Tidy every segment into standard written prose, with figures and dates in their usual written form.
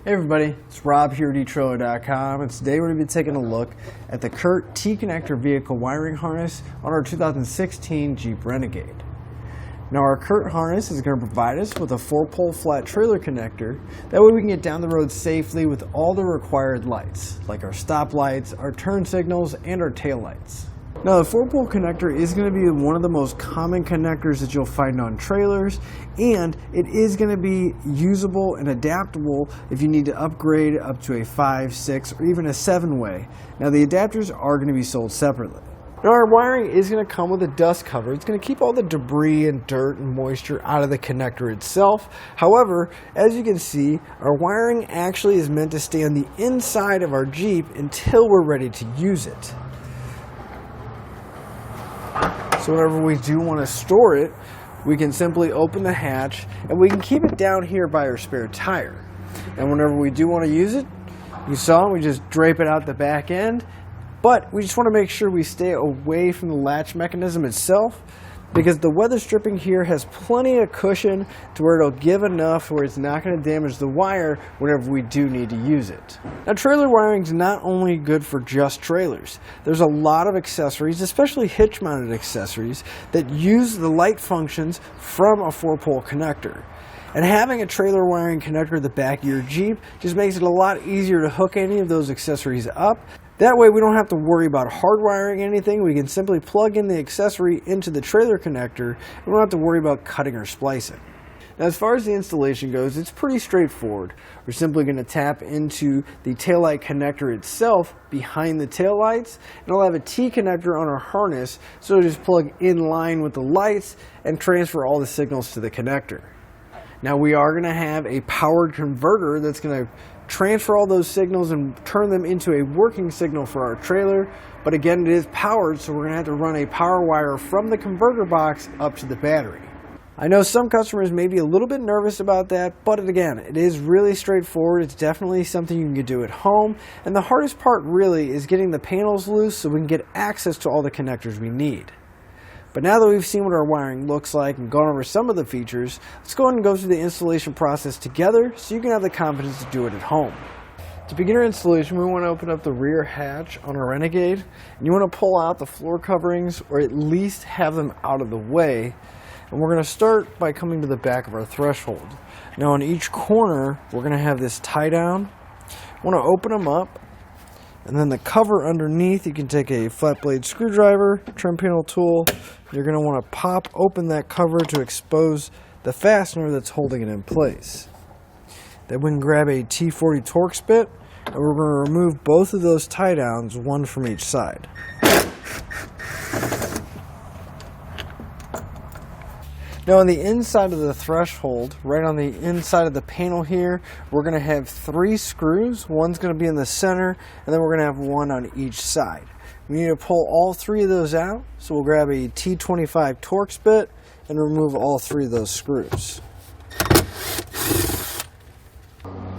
Hey everybody, it's Rob here at it.So, and today we're going to be taking a look at the CURT T-connector vehicle wiring harness on our 2016 Jeep Renegade. Now our CURT harness is going to provide us with a 4-pole flat trailer connector. That way we can get down the road safely with all the required lights, like our stoplights, our turn signals, and our tail lights. Now the 4-pole connector is going to be one of the most common connectors that you'll find on trailers, and it is going to be usable and adaptable if you need to upgrade up to a 5, 6, or even a 7-way. Now the adapters are going to be sold separately. Now our wiring is going to come with a dust cover. It's going to keep all the debris and dirt and moisture out of the connector itself. However, as you can see, our wiring actually is meant to stay on the inside of our Jeep until we're ready to use it. So whenever we do want to store it, we can simply open the hatch and we can keep it down here by our spare tire. And whenever we do want to use it, you saw we just drape it out the back end, but we just want to make sure we stay away from the latch mechanism itself, because the weather stripping here has plenty of cushion to where it'll give enough where it's not going to damage the wire whenever we do need to use it. Now trailer wiring is not only good for just trailers. There's a lot of accessories, especially hitch mounted accessories, that use the light functions from a 4-pole connector. And having a trailer wiring connector at the back of your Jeep just makes it a lot easier to hook any of those accessories up. That way we don't have to worry about hardwiring anything. We can simply plug in the accessory into the trailer connector and we don't have to worry about cutting or splicing. Now as far as the installation goes, it's pretty straightforward. We're simply going to tap into the taillight connector itself behind the taillights, and I'll have a T-connector on our harness, so it'll just plug in line with the lights and transfer all the signals to the connector. Now we are going to have a powered converter that's going to transfer all those signals and turn them into a working signal for our trailer, but again it is powered, so we're going to have to run a power wire from the converter box up to the battery. I know some customers may be a little bit nervous about that, but again, it is really straightforward. It's definitely something you can do at home, and the hardest part really is getting the panels loose so we can get access to all the connectors we need. But now that we've seen what our wiring looks like and gone over some of the features, let's go ahead and go through the installation process together so you can have the confidence to do it at home. To begin our installation, we want to open up the rear hatch on our Renegade, and you want to pull out the floor coverings or at least have them out of the way. And we're going to start by coming to the back of our threshold. Now on each corner, we're going to have this tie down. You want to open them up. And then the cover underneath, you can take a flat blade screwdriver, trim panel tool. You're going to want to pop open that cover to expose the fastener that's holding it in place. Then we can grab a T40 Torx bit, and we're going to remove both of those tie downs, one from each side. Now on the inside of the threshold, right on the inside of the panel here, we're going to have 3 screws. One's going to be in the center, and then we're going to have one on each side. We need to pull all 3 of those out, so we'll grab a T25 Torx bit and remove all 3 of those screws.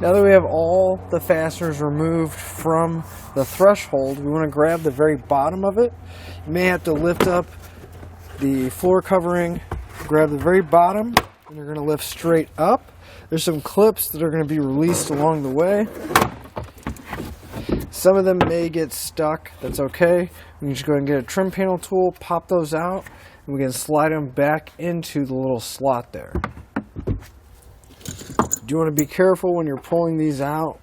Now that we have all the fasteners removed from the threshold, we want to grab the very bottom of it. You may have to lift up the floor covering, grab the very bottom, and you're going to lift straight up. There's some clips that are going to be released along the way. Some of them may get stuck. That's okay. We can just go ahead and get a trim panel tool, pop those out, and we can slide them back into the little slot there. You do want to be careful when you're pulling these out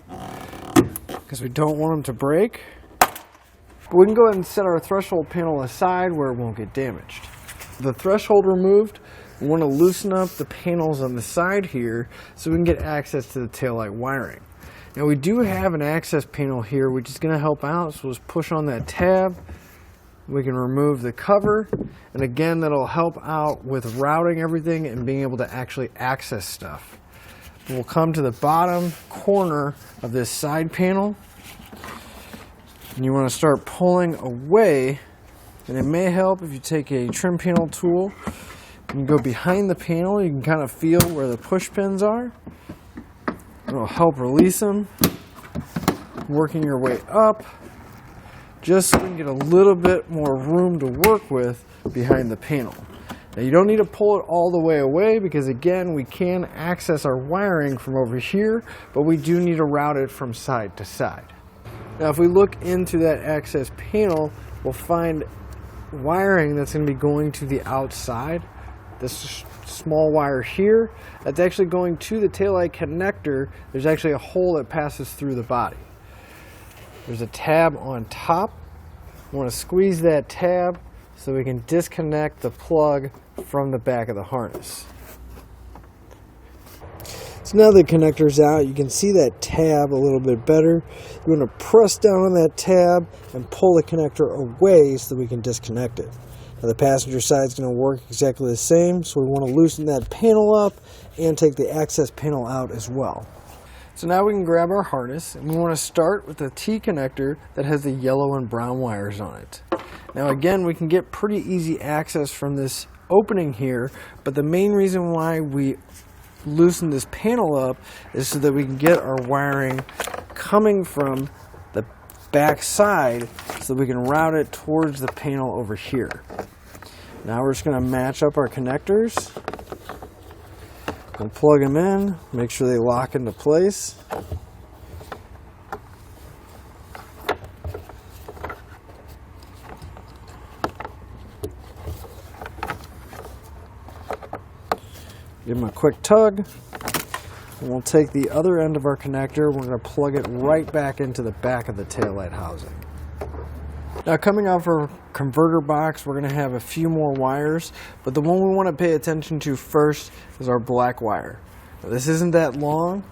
because we don't want them to break. But we can go ahead and set our threshold panel aside where it won't get damaged. The threshold removed, we want to loosen up the panels on the side here so we can get access to the taillight wiring. Now we do have an access panel here which is going to help out, so let's push on that tab. We can remove the cover, and again that'll help out with routing everything and being able to actually access stuff. We'll come to the bottom corner of this side panel, and you want to start pulling away. And it may help if you take a trim panel tool and go behind the panel. You can kind of feel where the push pins are. It'll help release them. Working your way up, just so you can get a little bit more room to work with behind the panel. Now you don't need to pull it all the way away because again, we can access our wiring from over here, but we do need to route it from side to side. Now if we look into that access panel, we'll find wiring that's going to be going to the outside. This small wire here, that's actually going to the taillight connector. There's actually a hole that passes through the body. There's a tab on top. We want to squeeze that tab so we can disconnect the plug from the back of the harness. So now the connector's out, you can see that tab a little bit better. You want to press down on that tab and pull the connector away so that we can disconnect it. Now the passenger side is going to work exactly the same, so we want to loosen that panel up and take the access panel out as well. So now we can grab our harness and we want to start with the T-connector that has the yellow and brown wires on it. Now again, we can get pretty easy access from this opening here, but the main reason why we loosen this panel up is so that we can get our wiring coming from the back side so that we can route it towards the panel over here. Now we're just going to match up our connectors. We'll plug them in, make sure they lock into place. Give them a quick tug, and we'll take the other end of our connector, we're going to plug it right back into the back of the taillight housing. Now coming off our converter box, we're going to have a few more wires, but the one we want to pay attention to first is our black wire. Now, this isn't that long,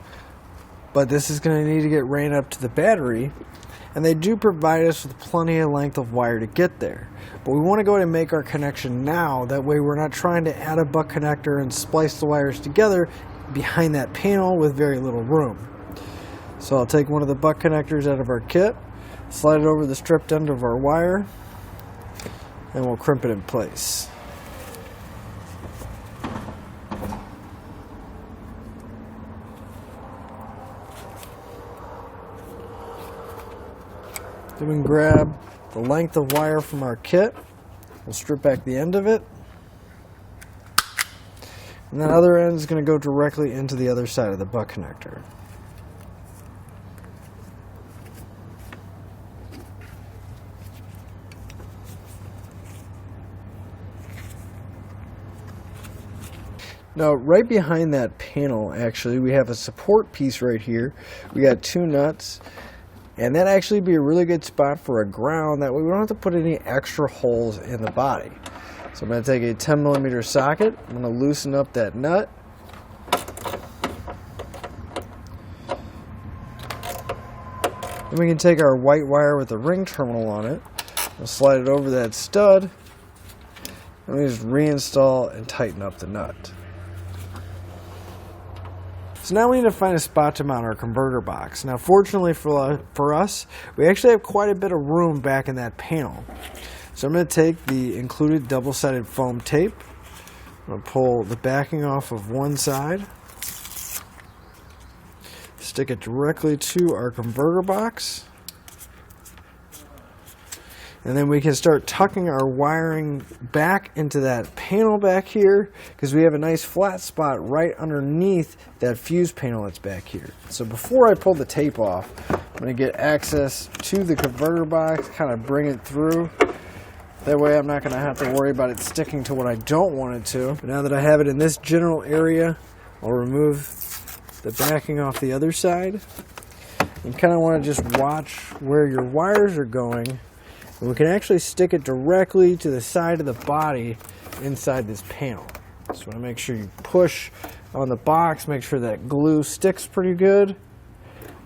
but this is going to need to get ran up to the battery, and they do provide us with plenty of length of wire to get there. But we want to go ahead and make our connection now, that way we're not trying to add a butt connector and splice the wires together behind that panel with very little room. So I'll take one of the butt connectors out of our kit, slide it over the stripped end of our wire, and we'll crimp it in place. Then we can grab the length of wire from our kit, we'll strip back the end of it, and that other end is going to go directly into the other side of the butt connector. Now, right behind that panel, actually, we have a support piece right here. We got two nuts, and that actually be a really good spot for a ground. That way we don't have to put any extra holes in the body. So I'm going to take a 10mm socket. I'm going to loosen up that nut. Then we can take our white wire with the ring terminal on it. We'll slide it over that stud. And we just reinstall and tighten up the nut. So now we need to find a spot to mount our converter box. Now fortunately for us, we actually have quite a bit of room back in that panel. So I'm going to take the included double-sided foam tape. I'm going to pull the backing off of one side. Stick it directly to our converter box. And then we can start tucking our wiring back into that panel back here, because we have a nice flat spot right underneath that fuse panel that's back here. So before I pull the tape off, I'm going to get access to the converter box, kind of bring it through. That way I'm not going to have to worry about it sticking to what I don't want it to. But now that I have it in this general area, I'll remove the backing off the other side. You kind of want to just watch where your wires are going. And we can actually stick it directly to the side of the body inside this panel. So you want to make sure you push on the box, make sure that glue sticks pretty good,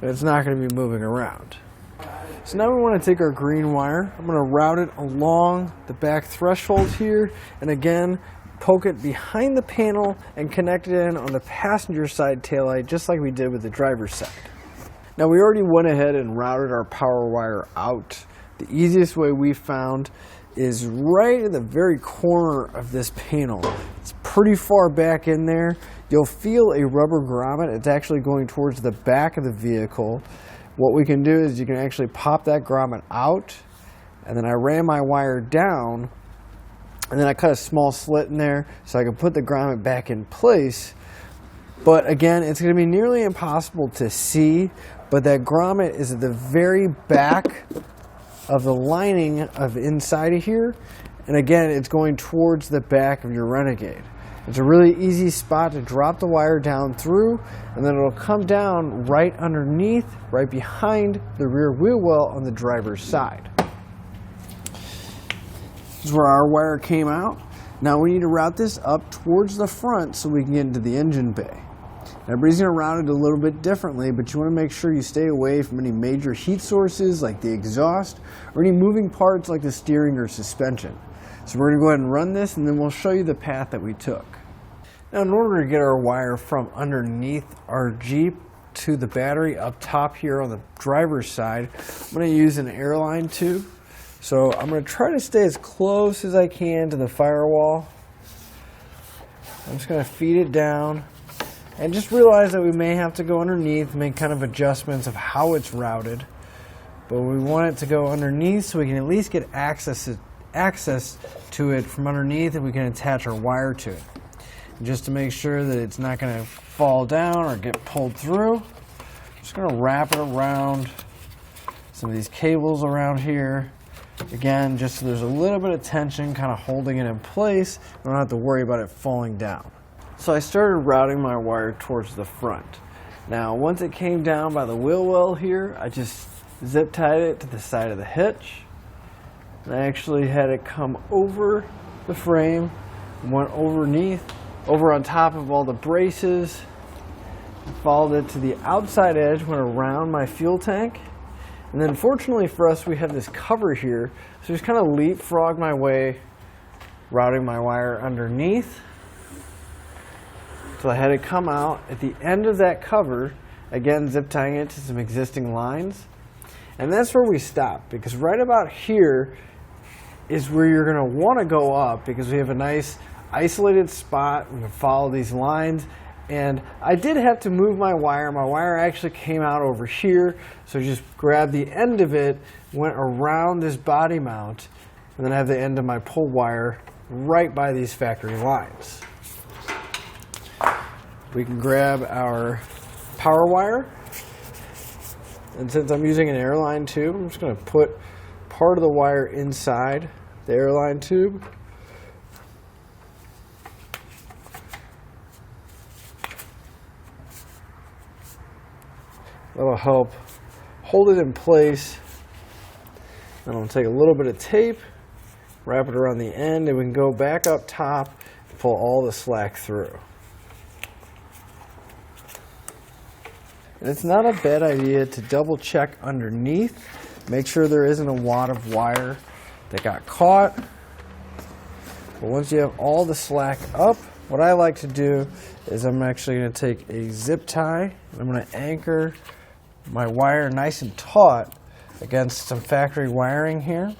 and it's not going to be moving around. So now we want to take our green wire. I'm going to route it along the back threshold here, and again, poke it behind the panel and connect it in on the passenger side taillight, just like we did with the driver's side. Now we already went ahead and routed our power wire out. The easiest way we found is right in the very corner of this panel. It's pretty far back in there. You'll feel a rubber grommet. It's actually going towards the back of the vehicle. What we can do is you can actually pop that grommet out, and then I ran my wire down And then I cut a small slit in there so I can put the grommet back in place. But again, it's going to be nearly impossible to see, but that grommet is at the very back of the lining of inside of here. And again, it's going towards the back of your Renegade. It's a really easy spot to drop the wire down through, and then it'll come down right underneath, right behind the rear wheel well on the driver's side. This is where our wire came out. Now we need to route this up towards the front so we can get into the engine bay. Everybody's going to route it a little bit differently, but you want to make sure you stay away from any major heat sources like the exhaust or any moving parts like the steering or suspension. So we're going to go ahead and run this, and then we'll show you the path that we took. Now, in order to get our wire from underneath our Jeep to the battery up top here on the driver's side, I'm going to use an airline tube. So I'm going to try to stay as close as I can to the firewall. I'm just going to feed it down. And just realize that we may have to go underneath, make kind of adjustments of how it's routed. But we want it to go underneath so we can at least get access to it from underneath, and we can attach our wire to it. And just to make sure that it's not going to fall down or get pulled through, I'm just going to wrap it around some of these cables around here. Again, just so there's a little bit of tension kind of holding it in place. We don't have to worry about it falling down. So I started routing my wire towards the front. Now, once it came down by the wheel well here, I just zip tied it to the side of the hitch. And I actually had it come over the frame, went over on top of all the braces, followed it to the outside edge, went around my fuel tank. And then fortunately for us, we have this cover here, so just kind of leapfrog my way, routing my wire underneath. So I had it come out at the end of that cover, again zip tying it to some existing lines. And that's where we stop, because right about here is where you're going to want to go up, because we have a nice isolated spot. We can follow these lines. And I did have to move my wire. My wire actually came out over here, so just grabbed the end of it, went around this body mount, and then I have the end of my pull wire right by these factory lines. We can grab our power wire, and since I'm using an airline tube, I'm just going to put part of the wire inside the airline tube. That'll help hold it in place. Then I'll take a little bit of tape, wrap it around the end, and we can go back up top and pull all the slack through. And it's not a bad idea to double check underneath, make sure there isn't a wad of wire that got caught. But once you have all the slack up, what I like to do is I'm actually going to take a zip tie, and I'm going to anchor my wire nice and taut against some factory wiring here.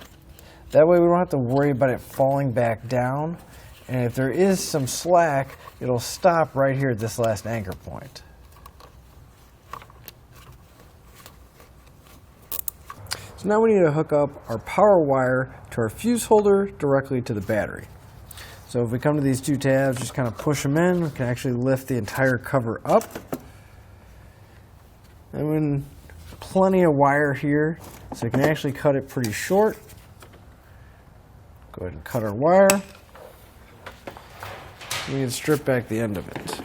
That way we don't have to worry about it falling back down. And if there is some slack, it'll stop right here at this last anchor point. So now we need to hook up our power wire to our fuse holder directly to the battery. So if we come to these two tabs, just kind of push them in, we can actually lift the entire cover up. And then plenty of wire here, so you can actually cut it pretty short. Go ahead and cut our wire. We can strip back the end of it.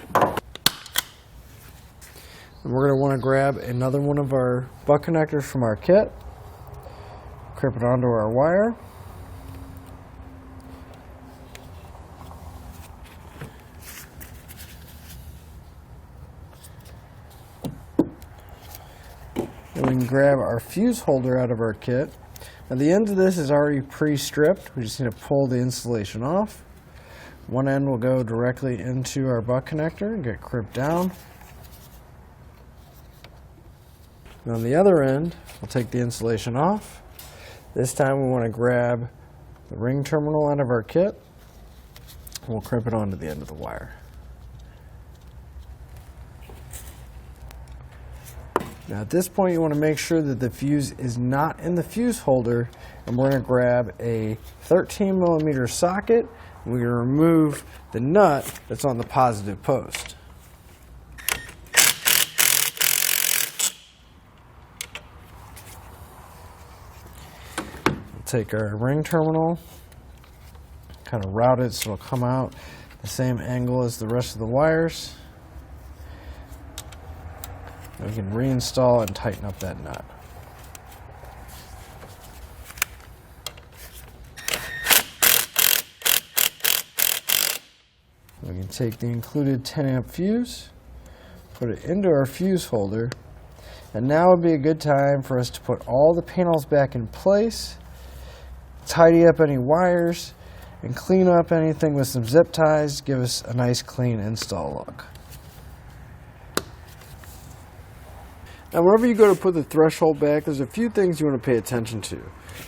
And we're going to want to grab another one of our butt connectors from our kit. Clip it onto our wire. And we can grab our fuse holder out of our kit. Now the end of this is already pre-stripped. We just need to pull the insulation off. One end will go directly into our butt connector and get crimped down. And on the other end, we'll take the insulation off. This time we want to grab the ring terminal out of our kit, and we'll crimp it onto the end of the wire. Now at this point you want to make sure that the fuse is not in the fuse holder, and we're going to grab a 13mm socket and we're going to remove the nut that's on the positive post. We'll take our ring terminal, kind of route it so it'll come out the same angle as the rest of the wires. And we can reinstall and tighten up that nut. We can take the included 10 amp fuse, put it into our fuse holder, and now would be a good time for us to put all the panels back in place, tidy up any wires, and clean up anything with some zip ties to give us a nice clean install look. Now whenever you go to put the threshold back, there's a few things you want to pay attention to. You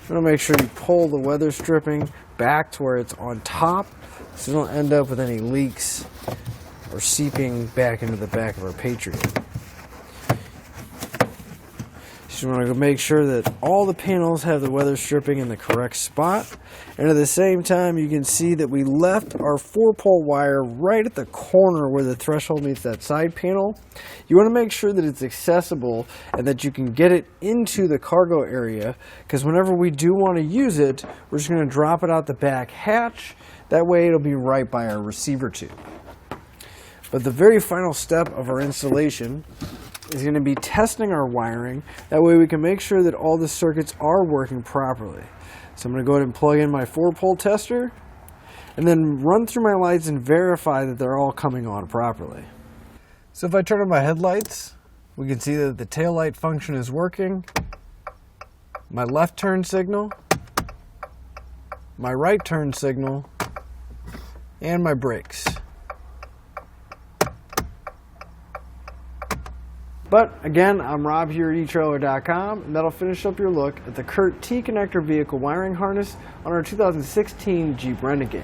want to make sure you pull the weather stripping back to where it's on top so you don't end up with any leaks or seeping back into the back of our Patriot. So you want to make sure that all the panels have the weather stripping in the correct spot, and at the same time you can see that we left our 4-pole wire right at the corner where the threshold meets that side panel. You want to make sure that it's accessible and that you can get it into the cargo area, because whenever we do want to use it, we're just going to drop it out the back hatch. That way it'll be right by our receiver tube. But the very final step of our installation is going to be testing our wiring. That way we can make sure that all the circuits are working properly. So I'm going to go ahead and plug in my 4-pole tester and then run through my lights and verify that they're all coming on properly. So if I turn on my headlights, we can see that the tail light function is working, my left turn signal, my right turn signal, and my brakes. But again, I'm Rob here at etrailer.com, and that'll finish up your look at the CURT T-connector vehicle wiring harness on our 2016 Jeep Renegade.